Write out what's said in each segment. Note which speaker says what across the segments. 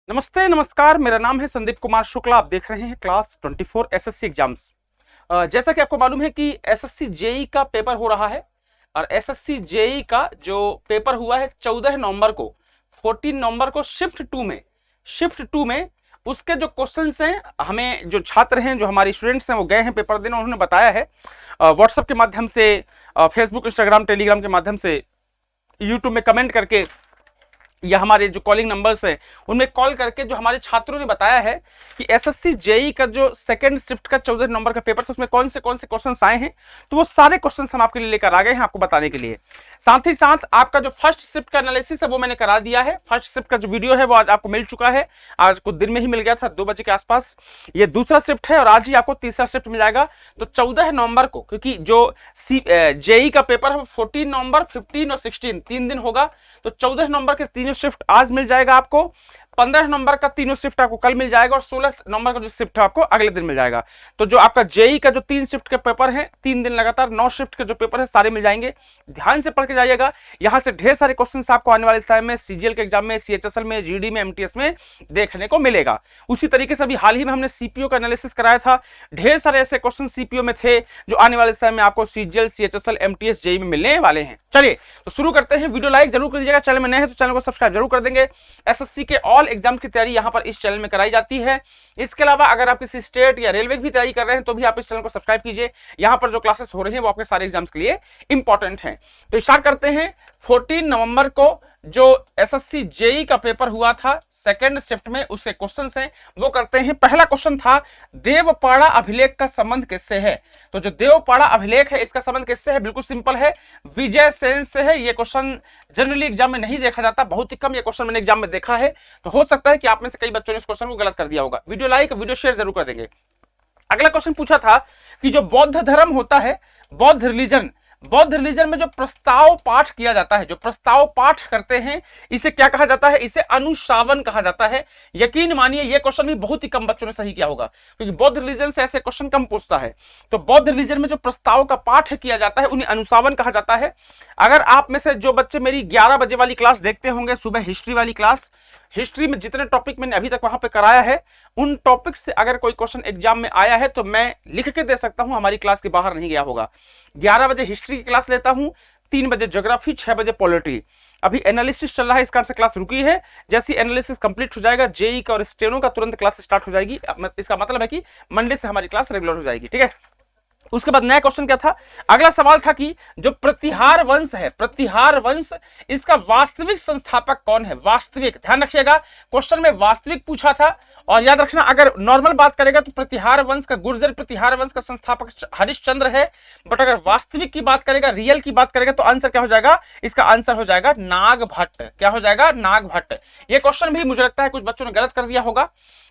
Speaker 1: नमस्ते नमस्कार। मेरा नाम है संदीप कुमार शुक्ला। आप देख रहे हैं क्लास 24 एसएससी एग्जाम्स। जैसा कि आपको मालूम है कि एसएससी जेई का पेपर हो रहा है और एसएससी जेई का जो पेपर हुआ है 14 नवंबर को, 14 नवंबर को शिफ्ट टू में उसके जो क्वेश्चंस हैं, हमें जो छात्र हैं, जो हमारे स्टूडेंट्स हैं, वो गए हैं पेपर देने। उन्होंने बताया है व्हाट्सएप के माध्यम से, फेसबुक, इंस्टाग्राम, टेलीग्राम के माध्यम से, यूट्यूब में कमेंट करके, या हमारे जो कॉलिंग नंबर्स हैं उनमें कॉल करके जो हमारे छात्रों ने बताया है कि एसएससी जेई का जो सेकंड शिफ्ट का 14 नंबर का पेपर था उसमें कौन से क्वेश्चंस आए हैं, तो वो सारे क्वेश्चंस हम आपके लिए लेकर आ गए हैं आपको बताने के लिए। साथ ही साथ आपका जो फर्स्ट शिफ्ट का एनालिसिस है वो मैंने करा दिया है। फर्स्ट शिफ्ट का जो वीडियो है वो आज आपको मिल चुका है, आज कुछ दिन में ही मिल गया था, 2 बजे के आसपास। ये दूसरा शिफ्ट है और आज ही आपको तीसरा शिफ्ट मिल जाएगा। तो 14 नवंबर को, क्योंकि जो जेई का पेपर है 14 नवंबर, 15 और 16 3 दिन होगा, तो 14 नवंबर के तीनों शिफ्ट आज मिल जाएगा आपको। 15 नंबर का तीनों शिफ्ट आपको कल मिल जाएगा और 16 नंबर का जो शिफ्ट है आपको अगले दिन मिल जाएगा। तो जो आपका जेई का जो 3 शिफ्ट के पेपर है, 3 दिन लगातार 9 शिफ्ट के जो पेपर है सारे मिल जाएंगे। ध्यान से पढ़ के जाइएगा, यहां से ढेर सारे क्वेश्चंस आपको आने वाले समय में सीजीएल के एग्जाम में, सीएचएसएल में, जीडी में, एमटीएस में देखने को मिलेगा। उसी तरीके से अभी हाल ही में हमने सीपीओ का एनालिसिस कराया था। ढेर सारे ऐसे क्वेश्चन सीपीओ में थे जो आने वाले समय में आपको सीजीएल, सीएचएसएल, एमटीएस, जेई में मिलने वाले हैं। चलिए तो शुरू करते हैं। वीडियो लाइक जरूर कर दीजिएगा, चैनल में नए हैं तो चैनल को सब्सक्राइब जरूर कर देंगे। एसएससी के ऑल एग्जाम की तैयारी यहां पर इस चैनल में कराई जाती है। इसके अलावा अगर आप किसी स्टेट या रेलवे की भी तैयारी कर रहे हैं तो भी आप इस चैनल को सब्सक्राइब कीजिए। यहां पर जो क्लासेस हो रही हैं वो आपके सारे एग्जाम्स के लिए इंपॉर्टेंट हैं। तो स्टार्ट करते हैं। 14 नवंबर को जो एसएससी जेई का पेपर हुआ था सेकंड शिफ्ट में, उसके क्वेश्चंस हैं वो करते हैं। पहला क्वेश्चन था देवपाड़ा अभिलेख का संबंध किससे है। तो जो देवपाड़ा अभिलेख है इसका संबंध किससे है, बिल्कुल सिंपल है, विजय सेन से है। ये क्वेश्चन जनरली एग्जाम में नहीं देखा जाता, बहुत ही कम ये क्वेश्चन मैंने एग्जाम में देखा है, तो हो सकता है कि आप में से कई बच्चों ने इस क्वेश्चन को गलत कर दिया होगा। वीडियो लाइक, वीडियो शेयर जरूर कर देंगे। अगला क्वेश्चन पूछा था कि जो बौद्ध धर्म होता है, बौद्ध रिलीजन में जो प्रस्ताव पाठ किया जाता है, जो प्रस्ताव पाठ करते हैं, इसे क्या कहा जाता है, इसे अनुशावन कहा जाता है। यकीन मानिए ये क्वेश्चन भी बहुत ही कम बच्चों ने सही किया होगा, क्योंकि बौद्ध रिलीजन से ऐसे क्वेश्चन कम पूछता है। तो बौद्ध रिलीजन में जो प्रस्ताव का पाठ किया जाता है उन्हें अनुशावन कहा जाता है। अगर आप में से जो बच्चे मेरी 11 बजे वाली क्लास देखते होंगे, सुबह हिस्ट्री वाली क्लास, हिस्ट्री में जितने टॉपिक मैंने अभी तक वहां पे कराया है, उन टॉपिक से अगर कोई क्वेश्चन एग्जाम में आया है तो मैं लिख के दे सकता हूं, हमारी क्लास के बाहर नहीं गया होगा। 11 बजे हिस्ट्री की क्लास लेता हूं, 3 बजे ज्योग्राफी, 6 बजे पॉलिटी। अभी एनालिसिस चल रहा है, इस कारण से क्लास रुकी है। जैसी एनालिसिस कंप्लीट हो जाएगा जेई का और स्टेनो का, तुरंत क्लास स्टार्ट हो जाएगी। इसका मतलब है कि मंडे से हमारी क्लास रेगुलर हो जाएगी, ठीक है। उसके बाद नया क्वेश्चन क्या था, अगला सवाल था कि जो प्रतिहार वंश है, प्रतिहार वंश, इसका वास्तविक संस्थापक कौन है। वास्तविक, ध्यान रखिएगा, क्वेश्चन में वास्तविक पूछा था। और याद रखना, अगर नॉर्मल बात करेगा तो प्रतिहार वंश का, गुर्जर प्रतिहार वंश का संस्थापक हरिश्चंद्र है, बट अगर वास्तविक की बात करेगा, रियल की बात करेगा, तो आंसर क्या हो जाएगा, इसका आंसर हो जाएगा नागभट्ट। क्या हो जाएगा, नागभट्ट। ये क्वेश्चन भी मुझे लगता है कुछ बच्चों ने गलत कर दिया होगा,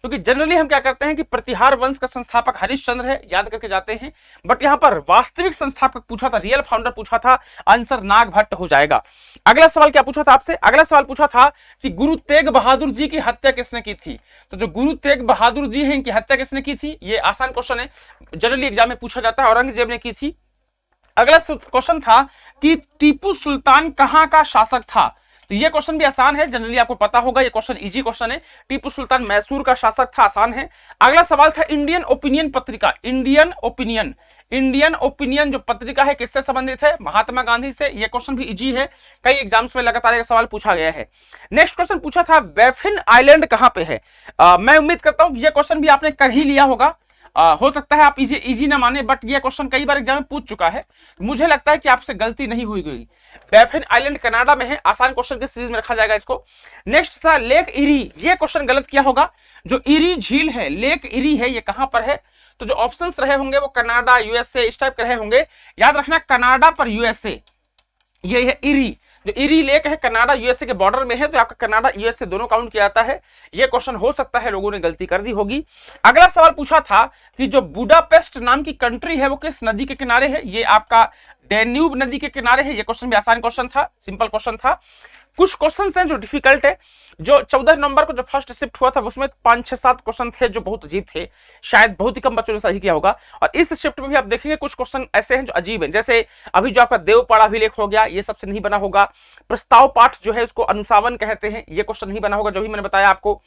Speaker 1: क्योंकि जनरली हम क्या करते हैं कि प्रतिहार वंश का संस्थापक हरिश्चंद्र है, याद करके जाते हैं, बट यहां पर वास्तविक संस्थापक पूछा था, रियल फाउंडर पूछा था, आंसर नागभट्ट हो जाएगा। अगला सवाल क्या पूछा था आपसे, अगला सवाल पूछा था कि गुरु तेग बहादुर जी की हत्या किसने की थी। तो जो गुरु तेग बहादुर जी हैं, इनकी हत्या किसने की थी, ये आसान क्वेश्चन है, जनरली एग्जाम में पूछा जाता है, औरंगजेब ने की थी। अगला क्वेश्चन था कि टीपू सुल्तान कहां का शासक था। तो ये क्वेश्चन भी आसान है, जनरली आपको पता होगा, ये क्वेश्चन इजी क्वेश्चन है। टीपू सुल्तान मैसूर का शासक था, आसान है। अगला सवाल था इंडियन ओपिनियन पत्रिका, इंडियन ओपिनियन जो पत्रिका है किससे संबंधित है, महात्मा गांधी से। ये क्वेश्चन भी इजी है, कई एग्जाम्स में लगातार ये सवाल पूछा गया है। नेक्स्ट क्वेश्चन पूछा था बैफिन आइलैंड कहां पे है। मैं उम्मीद करता हूं ये क्वेश्चन भी आपने कर ही लिया होगा। हो सकता है आप इजी ना माने, बट ये क्वेश्चन कई बार एग्जाम में पूछ चुका है, मुझे लगता है कि आपसे गलती नहीं हुई गई। बैफिन आइलैंड कनाडा में है, आसान क्वेश्चन के सीरीज में रखा जाएगा इसको। नेक्स्ट था लेक इरी, ये क्वेश्चन गलत किया होगा, जो इरी झील है, लेक इरी है, ये कहां पर है। तो जो ऑप्शंस रहे होंगे वो कनाडा, यूएसए, इस टाइप के रहे होंगे। याद रखना, कनाडा पर यूएसए, ये है इरी, जो इरी लेक है कनाडा यूएसए के बॉर्डर में है, तो आपका कनाडा यूएसए दोनों काउंट किया जाता है। ये क्वेश्चन हो सकता है लोगों ने गलती कर दी होगी। अगला सवाल पूछा था कि जो बुडापेस्ट नाम की कंट्री है वो किस नदी के किनारे है। ये आपका डैन्यूब नदी के किनारे है। ये क्वेश्चन भी आसान क्वेश्चन था, सिंपल क्वेश्चन था। कुछ क्वेश्चन हैं जो डिफिकल्ट है। जो 14 नंबर को जो फर्स्ट शिफ्ट हुआ था उसमें 5, 6, 7 क्वेश्चन थे जो बहुत अजीब थे, शायद बहुत ही कम बच्चों ने सही किया होगा। और इस शिफ्ट में भी आप देखेंगे कुछ क्वेश्चन ऐसे हैं जो अजीब हैं, जैसे अभी जो आपका देवपाड़ा अभिलेख हो गया, ये सबसे नहीं बना होगा। प्रस्ताव पाठ जो है उसको अनुसावन कहते हैं, ये क्वेश्चन नहीं बना होगा, जो भी मैंने बताया आपको।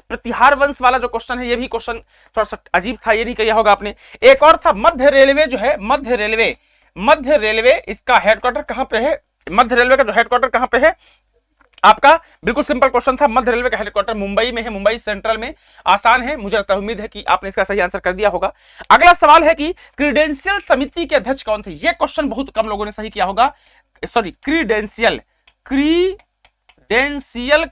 Speaker 1: प्रतिहार वंश वाला जो क्वेश्चन है, ये भी क्वेश्चन थोड़ा सा अजीब था, ये नहीं किया होगा आपने। एक और था मध्य रेलवे जो है, मध्य रेलवे इसका हेडक्वार्टर कहां पे है? मध्य रेलवे का जो हेडक्वार्टर कहां पे है आपका? बिल्कुल सिंपल क्वेश्चन था। मध्य रेलवे का हेडक्वार्टर मुंबई में है, मुंबई सेंट्रल में। आसान है, मुझे लगता है, उम्मीद है कि आपने इसका सही आंसर कर दिया होगा। अगला सवाल है कि क्रीडेंशियल समिति के अध्यक्ष कौन थे? यह क्वेश्चन बहुत कम लोगों ने सही किया होगा। सॉरी, क्रीडेंशियल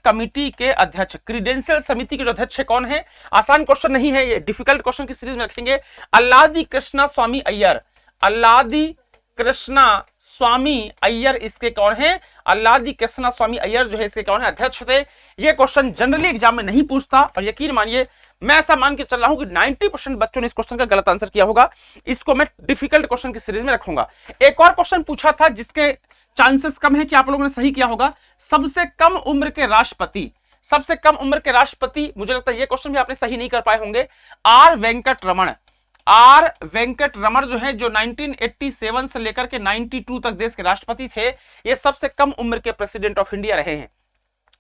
Speaker 1: कमिटी के अध्यक्ष, क्रीडेंशियल समिति के जो अध्यक्ष कौन है? आसान क्वेश्चन नहीं है, ये डिफिकल्ट क्वेश्चन की सीरीज में रखेंगे। अल्लादी कृष्णा स्वामी अय्यर, अल्लादी कृष्णा स्वामी अय्यर इसके कौन है? अल्लादी कृष्णा स्वामी अय्यर जो है इसके कौन है? अध्यक्ष थे। ये क्वेश्चन जनरली एग्जाम में नहीं पूछता, और यकीन मानिए मैं ऐसा मान के चल रहा हूं कि 90% बच्चों ने इस क्वेश्चन का गलत आंसर किया होगा। इसको मैं डिफिकल्ट क्वेश्चन की सीरीज में रखूंगा। एक और क्वेश्चन पूछा था जिसके चांसेस कम है कि आप लोगों ने सही किया होगा। सबसे कम उम्र के राष्ट्रपति, सबसे कम उम्र के राष्ट्रपति, मुझे लगता है ये क्वेश्चन भी आपने सही नहीं कर पाए होंगे। आर वेंकट रमण जो है, जो 1987 से लेकर के 92 तक देश के राष्ट्रपति थे, ये सबसे कम उम्र के प्रेसिडेंट ऑफ इंडिया रहे हैं।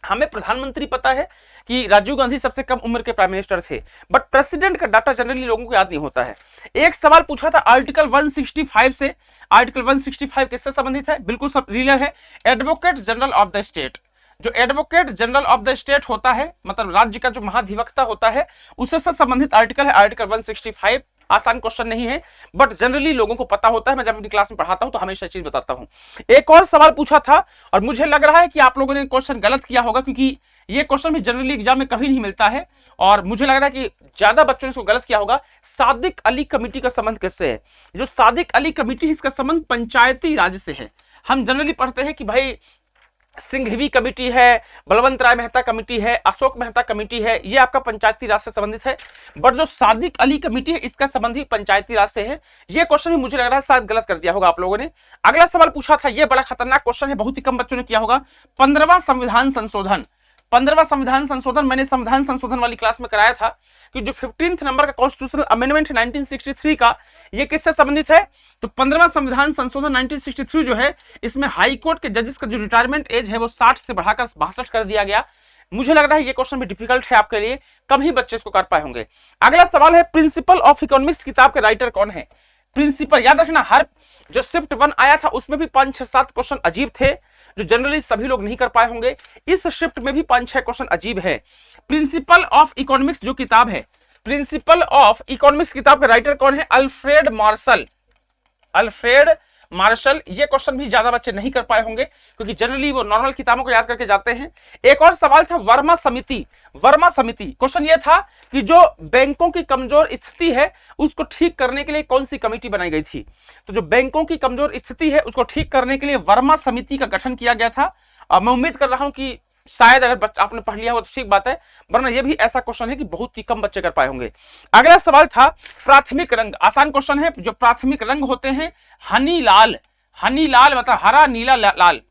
Speaker 1: हमें प्रधानमंत्री पता है कि राजीव गांधी सबसे कम उम्र के प्राइम मिनिस्टर थे, बट प्रेसिडेंट का डाटा जनरली लोगों को याद नहीं होता है। एक सवाल पूछा था आर्टिकल 165 से, आर्टिकल 165 किससे संबंधित है? बिल्कुल सब क्लियर है, advocate general of the state. जो advocate general of the state होता है, मतलब राज्य का जो महाधिवक्ता होता है, उससे संबंधित आर्टिकल है आर्टिकल 165। आसान क्वेश्चन नहीं है, बट जनरली लोगों को पता होता है। मैं जब अपनी क्लास में पढ़ाता हूं तो हमेशा चीज बताता हूं। एक और सवाल पूछा था, और मुझे लग रहा है कि आप लोगों ने क्वेश्चन गलत किया होगा, क्योंकि ये क्वेश्चन भी जनरली एग्जाम में कभी नहीं मिलता है, और मुझे लग रहा है कि ज्यादा बच्चों ने इसको गलत किया होगा। सादिक अली कमेटी का संबंध किससे है? जो सादिक अली कमेटी है, इसका संबंध पंचायती राज से है। हम जनरली पढ़ते हैं कि भाई सिंघवी कमेटी है, बलवंत राय मेहता कमेटी है, अशोक मेहता कमेटी है, ये आपका पंचायती राज से संबंधित है। बट जो सादिक अली कमेटी है, इसका संबंध भी पंचायती राज से है। ये क्वेश्चन भी मुझे लग रहा है शायद गलत कर दिया होगा आप लोगों ने। अगला सवाल पूछा था, ये बड़ा खतरनाक क्वेश्चन है, बहुत ही कम बच्चों ने किया होगा। 15वां संविधान संशोधन, 15वां संविधान संशोधन मैंने संविधान संशोधन वाली क्लास में कराया था कि जो 15th नंबर का कॉन्स्टिट्यूशनल अमेंडमेंट है 1963 का, ये किससे संबंधित है? तो 15वां संविधान संशोधन 1963 जो है, इसमें हाई कोर्ट के जजेस का जो रिटायरमेंट एज है वो 60 से बढ़ाकर 62 कर दिया गया। मुझे लग रहा है ये क्वेश्चन भी डिफिकल्ट है आपके लिए, कम ही बच्चे इसको कर पाए होंगे। अगला सवाल है, प्रिंसिपल ऑफ इकोनॉमिक्स किताब के राइटर कौन है? प्रिंसिपल, याद रखना, हर जो शिफ्ट 1 आया था उसमें भी 5-6-7 क्वेश्चन अजीब थे, जो जनरली सभी लोग नहीं कर पाए होंगे। इस शिफ्ट में भी 5-6 क्वेश्चन अजीब है। प्रिंसिपल ऑफ इकोनॉमिक्स जो किताब है, प्रिंसिपल ऑफ इकोनॉमिक्स किताब के राइटर कौन है? Alfred Marshall, Alfred Marshall. ये क्वेश्चन भी ज्यादा बच्चे नहीं कर पाए होंगे, क्योंकि जनरली वो नॉर्मल किताबों को याद करके जाते हैं। एक और सवाल था वर्मा समिति, वर्मा समिति। क्वेश्चन ये था कि जो बैंकों की कमजोर स्थिति है उसको ठीक करने के लिए कौन सी कमेटी बनाई गई थी? तो जो बैंकों की कमजोर स्थिति है उसको ठीक करने के लिए वर्मा समिति का गठन किया गया था। मैं उम्मीद कर रहा हूं कि शायद अगर आपने पढ़ लिया हो तो ठीक बात है, वरना यह भी ऐसा क्वेश्चन है कि बहुत ही कम बच्चे कर पाए होंगे। अगला सवाल था प्राथमिक रंग, आसान क्वेश्चन है। जो प्राथमिक रंग होते हैं, हनी लाल, हनी लाल मतलब हरा नीला लाल,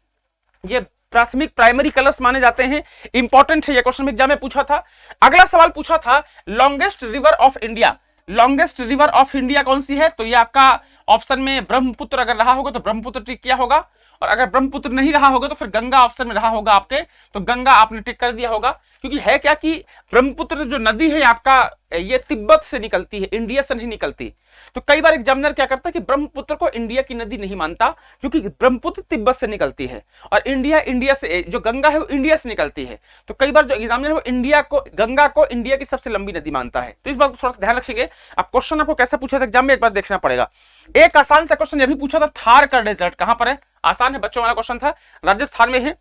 Speaker 1: ये प्राथमिक प्राइमरी कलर्स माने जाते हैं। इंपॉर्टेंट है, ये क्वेश्चन एग्जाम में पूछा था। अगला सवाल पूछा था longest river of India, longest river of India कौन सी है? तो ये आपका ऑप्शन में ब्रह्मपुत्र अगर रहा होगा तो ब्रह्मपुत्र टिक किया होगा, और अगर ब्रह्मपुत्र नहीं रहा होगा तो फिर गंगा ऑप्शन में रहा होगा आपके, तो गंगा आपने टिक कर दिया होगा। क्योंकि है क्या कि ब्रह्मपुत्र जो नदी है आपका, ये तिब्बत से निकलती है, इंडिया से नहीं निकलती। तो कई बार एग्जामिनर क्या करता है कि ब्रह्मपुत्र को इंडिया की नदी नहीं मानता, क्योंकि ब्रह्मपुत्र तिब्बत से निकलती है और इंडिया से, जो गंगा है वो इंडिया से निकलती है। तो कई बार जो एग्जामिनर है वो इंडिया को, गंगा को इंडिया की सबसे लंबी नदी मानता है। तो इस बात को थोड़ा सा ध्यान रखिएगा। अब क्वेश्चन आपको कैसे पूछा था एग्जाम में, एक बार देखना पड़ेगा। एक आसान सा क्वेश्चन ये भी पूछा था, थार का डेजर्ट कहां पर है? आसान है, बच्चों वाला क्वेश्चन था, राजस्थान में है।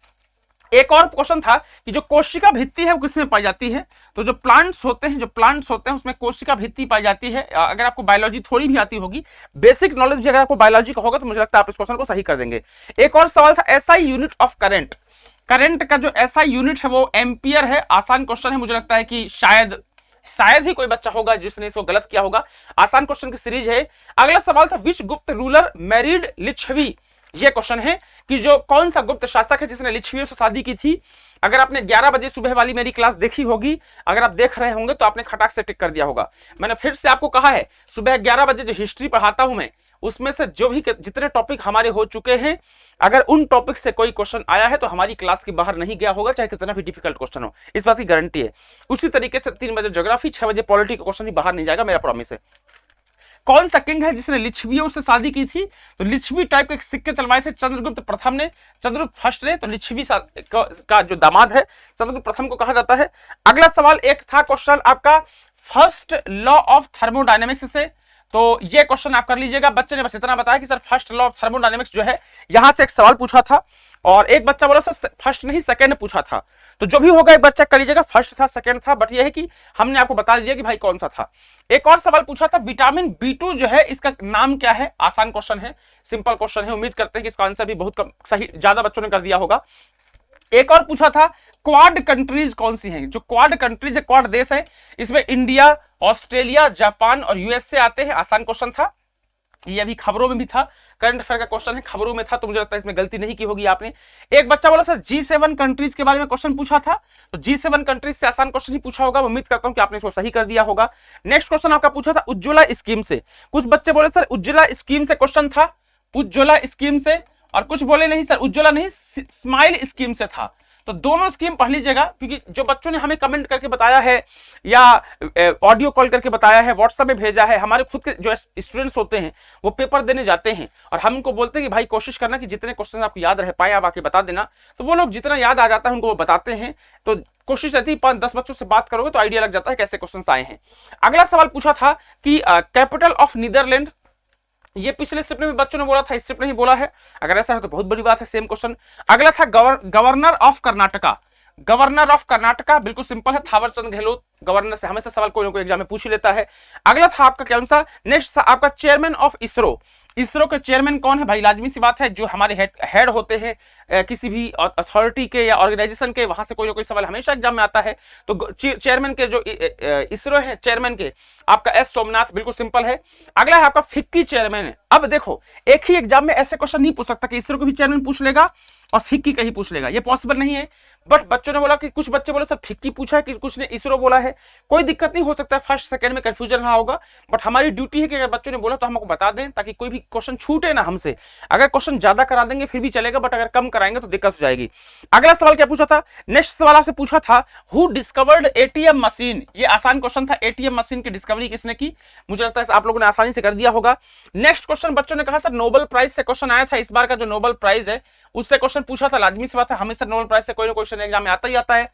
Speaker 1: एक और क्वेश्चन था कि जो कोशिका भित्ति है वो किसमें पाई जाती है? तो जो प्लांट्स होते हैं उसमें कोशिका भित्ति पाई जाती है। अगर आपको बायोलॉजी थोड़ी भी आती होगी, बेसिक नॉलेज भी अगर आपको बायोलॉजी का होगा, तो मुझे लगता है आप इस क्वेश्चन को सही कर देंगे। एक और सवाल था SI unit of current, current का जो एसआई यूनिट है वो एम्पियर है। आसान क्वेश्चन है, मुझे लगता है कि शायद ही कोई बच्चा होगा जिसने इसको गलत किया होगा। आसान क्वेश्चन की सीरीज है। अगला सवाल था विच गुप्त रूलर मैरिड लिच्छवी। ये क्वेश्चन है कि जो कौन सा गुप्त शासक है जिसने लिच्छवियों से शादी की थी। अगर आपने 11 बजे सुबह वाली मेरी क्लास देखी होगी, अगर आप देख रहे होंगे तो आपने खटाक से टिक कर दिया होगा। मैंने फिर से आपको कहा है, सुबह 11 बजे जो हिस्ट्री पढ़ाता हूं मैं, उसमें से जो भी जितने टॉपिक हमारे हो चुके हैं, अगर उन टॉपिक से कोई क्वेश्चन आया है तो हमारी क्लास के बाहर नहीं गया होगा, चाहे कितना भी डिफिकल्ट क्वेश्चन हो, इस बात की गारंटी है। उसी तरीके से 3 बजे ज्योग्राफी, 6 बजे पॉलिटी का क्वेश्चन भी बाहर नहीं जाएगा, मेरा प्रॉमिस है। कौन सा किंग है जिसने लिच्छवियों से शादी की थी? तो लिच्छवी टाइप के सिक्के चलवाए थे चंद्रगुप्त प्रथम ने, चंद्रगुप्त फर्स्ट ने, तो लिच्छवी का जो दामाद है चंद्रगुप्त प्रथम को कहा जाता है। अगला सवाल एक था क्वेश्चन आपका फर्स्ट लॉ ऑफ थर्मोडायनेमिक्स से, तो ये क्वेश्चन आप कर लीजिएगा। बच्चे ने बस इतना बताया कि sir first law of thermodynamics जो है, यहां से एक सवाल पूछा था और एक बच्चा बोला सर फर्स्ट नहीं सेकंड पूछा था, तो जो भी होगा एक बार चेक कर लीजिएगा, फर्स्ट था सेकंड था, बट ये है कि हमने आपको बता दिया कि भाई कौन सा था। एक और सवाल पूछा था विटामिन B2 जो है इसका नाम क्या है? आसान क्वेश्चन है, सिंपल क्वेश्चन है, उम्मीद करते हैं कि इसका आंसर भी बहुत कम सही ज्यादा बच्चों ने कर दिया होगा। एक और पूछा था क्वाड कंट्रीज कौन सी हैं? जो क्वाड कंट्रीज है, क्वाड देश है, इसमें इंडिया, ऑस्ट्रेलिया, जापान और यूएसए आते हैं। आसान क्वेश्चन था, ये अभी खबरों में भी था, करंट अफेयर का क्वेश्चन है, खबरों में था, तो मुझे लगता है इसमें गलती नहीं की होगी आपने। एक बच्चा बोला सर G7 कंट्रीज के बारे में क्वेश्चन पूछा था, तो G7 कंट्रीज से आसान क्वेश्चन ही पूछा होगा, उम्मीद करता हूं कि आपने इसको सही कर दिया होगा। नेक्स्ट क्वेश्चन आपका पूछा था उज्ज्वला स्कीम से, कुछ बच्चे बोले सर उज्ज्वला स्कीम से क्वेश्चन था, उज्ज्वला स्कीम से, और कुछ बोले नहीं सर उज्ज्वला नहीं स्माइल स्कीम से था। तो दोनों स्कीम पढ़ लीजिएगा, क्योंकि जो बच्चों ने हमें कमेंट करके बताया है या ऑडियो कॉल करके बताया है, व्हाट्सएप में भेजा है, हमारे खुद के जो स्टूडेंट्स होते हैं वो पेपर देने जाते हैं और हम उनको बोलते हैं कि भाई कोशिश करना कि जितने क्वेश्चन आपको याद रह पाए आप आके बता देना, तो वो लोग जितना याद आ जाता है उनको वो बताते हैं। तो कोशिश रहती है 5-10 बच्चों से बात करोगे तो आइडिया लग जाता है कैसे क्वेश्चन आए हैं। अगला सवाल पूछा था कि कैपिटल ऑफ नीदरलैंड, ये पिछले शिफ्ट में बच्चों ने बोला था, इस शिफ्ट में ही बोला है, अगर ऐसा है तो बहुत बड़ी बात है, सेम क्वेश्चन। अगला था governor of Karnataka, governor of Karnataka बिल्कुल सिंपल है, थावरचंद गहलोत गवर्नर से हमेशा सवाल कोई ना कोई एग्जाम में पूछ ही लेता है। अगला था आपका कौन सा? नेक्स्ट था आपका चेयरमैन ऑफ इसरो, इसरो के चेयरमैन कौन है? भाई लाजमी सी बात है, जो हमारे हेड होते हैं किसी भी अथॉरिटी के या ऑर्गेनाइजेशन के, वहां से कोई ना कोई सवाल हमेशा एग्जाम में आता है। तो चेयरमैन के जो इसरो है चेयरमैन के आपका एस सोमनाथ, बिल्कुल सिंपल है। अगला है आपका फिक्की चेयरमैन है। अब देखो एक ही एग्जाम में ऐसे क्वेश्चन नहीं पूछ सकता कि इसरो के भी चेयरमैन पूछ लेगा और फिक्की का ही पूछ लेगा, ये पॉसिबल नहीं है। बट बच्चों ने बोला कि कुछ बच्चे बोले सर फिक्की पूछा है, कि कुछ ने इसरो बोला है, कोई दिक्कत नहीं, हो सकता है फर्स्ट सेकंड में कंफ्यूजन रहा होगा, बट हमारी ड्यूटी है कि अगर बच्चों ने बोला तो हमको बता दें, ताकि कोई भी क्वेश्चन छूटे ना हमसे। अगर क्वेश्चन ज्यादा करा देंगे फिर भी चलेगा, बट अगर कम कराएंगे तो दिक्कत हो जाएगी। अगला सवाल क्या पूछा था? नेक्स्ट सवाल आपसे पूछा था हु डिस्कवर्ड एटीएम मशीन, ये आसान क्वेश्चन था, एटीएम मशीन की डिस्कवरी किसने की? मुझे लगता है आप लोगों ने आसानी से कर दिया होगा। नेक्स्ट क्वेश्चन बच्चों ने कहा सर नोबेल प्राइज से क्वेश्चन आया था, इस बार का जो नोबेल प्राइज है उससे क्वेश्चन पूछा था, लाजमी सी बात है, हमेशा नोबेल प्राइज से कोई ना क्वेश्चन एग्जाम में आता ही आता है,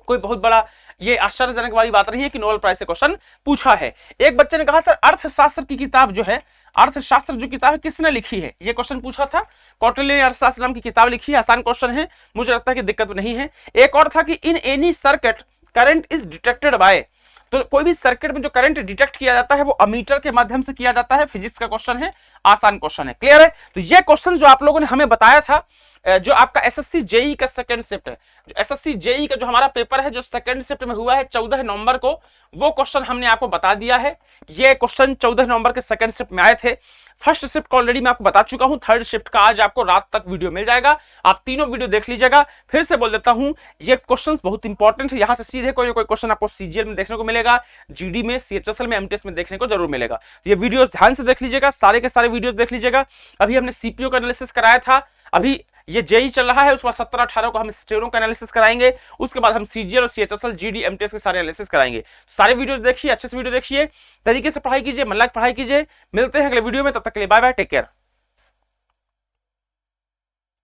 Speaker 1: कोई बहुत बड़ा ये आश्चर्यजनक वाली बात नहीं है कि नोबेल प्राइज से क्वेश्चन पूछा है। एक बच्चे ने कहा सर अर्थशास्त्र की किताब जो है, अर्थशास्त्र जो किताब है किसने लिखी है? ये क्वेश्चन पूछा था, कौटिल्य अर्थशास्त्र नाम की किताब लिखी है, आसान क्वेश्चन है, मुझे लगता है कि दिक्कत नहीं है। एक और था कि in any circuit current is detected by, तो कोई भी सर्किट में जो करंट डिटेक्ट किया जाता है वो अमीटर के माध्यम से किया जाता है, फिजिक्स का क्वेश्चन है, आसान क्वेश्चन है, क्लियर है। तो ये क्वेश्चन जो आप लोगों ने हमें बताया था, जो आपका एसएससी जेई का सेकंड शिफ्ट है, जो एसएससी जेई का जो हमारा पेपर है जो सेकंड शिफ्ट में हुआ है 14 नवंबर को, वो क्वेश्चन हमने आपको बता दिया है। ये क्वेश्चन 14 नवंबर के सेकंड शिफ्ट में आए थे। फर्स्ट शिफ्ट का ऑलरेडी मैं आपको बता चुका हूं, थर्ड शिफ्ट का आज आपको रात तक वीडियो मिल जाएगा, आप तीनों वीडियो देख लीजिएगा। फिर से बोल देता हूं ये क्वेश्चंस बहुत इंपॉर्टेंट है, यहां से सीधे कोई ना कोई क्वेश्चन आपको सीजीएल में देखने को मिलेगा, जीडी में, सीएचएसएल में, एमटीएस में देखने को जरूर मिलेगा। तो ये वीडियोस ध्यान से देख लीजिएगा, सारे के सारे वीडियोस देख लीजिएगा। अभी हमने सीपीओ का एनालिसिस कराया था, अभी ये जेई चल रहा है, उसके बाद 17-18 को हम स्टेनो का एनालिसिस कराएंगे, उसके बाद हम सीजीएल और सीएचएसएल, जीडी, एमटीएस के सारे एनालिसिस कराएंगे। सारे वीडियोस देखिए, अच्छे से वीडियो देखिए, तरीके से पढ़ाई कीजिए, मन लायक पढ़ाई कीजिए। मिलते हैं अगले वीडियो में, तब तक के लिए बाय बाय, टेक केयर।